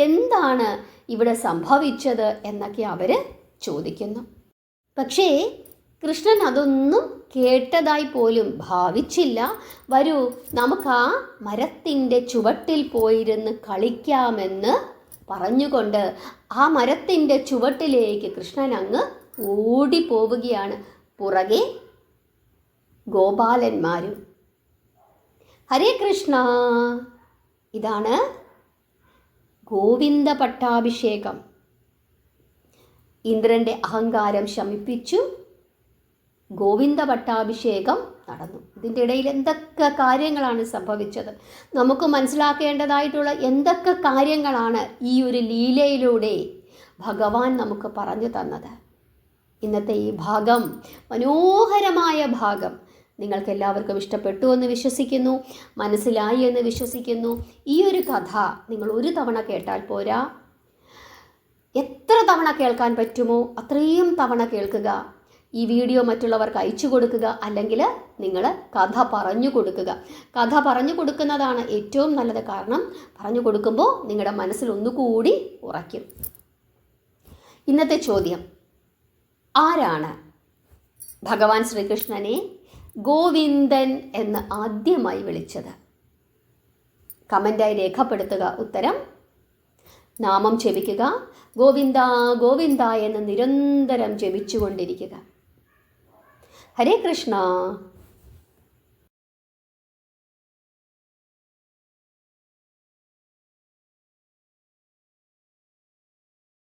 A: എന്താണ് ഇവിടെ സംഭവിച്ചത് എന്നൊക്കെ അവർ ചോദിക്കുന്നു. പക്ഷേ കൃഷ്ണൻ അതൊന്നും കേട്ടതായി പോലും ഭാവിച്ചില്ല. വരൂ, നമുക്ക് ആ മരത്തിൻ്റെ ചുവട്ടിൽ പോയിരുന്ന് കളിക്കാമെന്ന് പറഞ്ഞുകൊണ്ട് ആ മരത്തിൻ്റെ ചുവട്ടിലേക്ക് കൃഷ്ണൻ അങ്ങ് ഓടിപ്പോവുകയാണ്. പുറകെ ഗോപാലന്മാരും. ഹരേ കൃഷ്ണ. ഇതാണ് ഗോവിന്ദ പട്ടാഭിഷേകം. ഇന്ദ്രൻ്റെ അഹങ്കാരം ശമിപ്പിച്ചു. ഗോവിന്ദ പട്ടാഭിഷേകം നടന്നു. ഇതിൻ്റെ ഇടയിൽ എന്തൊക്കെ കാര്യങ്ങളാണ് സംഭവിച്ചത്? നമുക്ക് മനസ്സിലാക്കേണ്ടതായിട്ടുള്ള എന്തൊക്കെ കാര്യങ്ങളാണ് ഈ ഒരു ലീലയിലൂടെ ഭഗവാൻ നമുക്ക് പറഞ്ഞു തന്നത്? ഇന്നത്തെ ഈ ഭാഗം, മനോഹരമായ ഭാഗം നിങ്ങൾക്ക് എല്ലാവർക്കും ഇഷ്ടപ്പെട്ടു എന്ന് വിശ്വസിക്കുന്നു, മനസ്സിലായി എന്ന് വിശ്വസിക്കുന്നു. ഈ ഒരു കഥ നിങ്ങൾ ഒരു തവണ കേട്ടാൽ പോരാ, എത്ര തവണ കേൾക്കാൻ പറ്റുമോ അത്രയും തവണ കേൾക്കുക. ഈ വീഡിയോ മറ്റുള്ളവർക്ക് അയച്ചു കൊടുക്കുക, അല്ലെങ്കിൽ നിങ്ങൾ കഥ പറഞ്ഞു കൊടുക്കുക. കഥ പറഞ്ഞു കൊടുക്കുന്നതാണ് ഏറ്റവും നല്ലത്. കാരണം പറഞ്ഞു കൊടുക്കുമ്പോൾ നിങ്ങളുടെ മനസ്സിൽ ഒന്നുകൂടി ഉറയ്ക്കും. ഇന്നത്തെ ചോദ്യം, ആരാണ് ഭഗവാൻ ശ്രീകൃഷ്ണനെ ഗോവിന്ദൻ എന്ന് ആദ്യമായി വിളിച്ചത്? കമൻ്റായി രേഖപ്പെടുത്തുക ഉത്തരം. നാമം ജപിക്കുക, ഗോവിന്ദ ഗോവിന്ദ എന്ന് നിരന്തരം ജപിച്ചുകൊണ്ടിരിക്കുക. ഹരേ കൃഷ്ണ.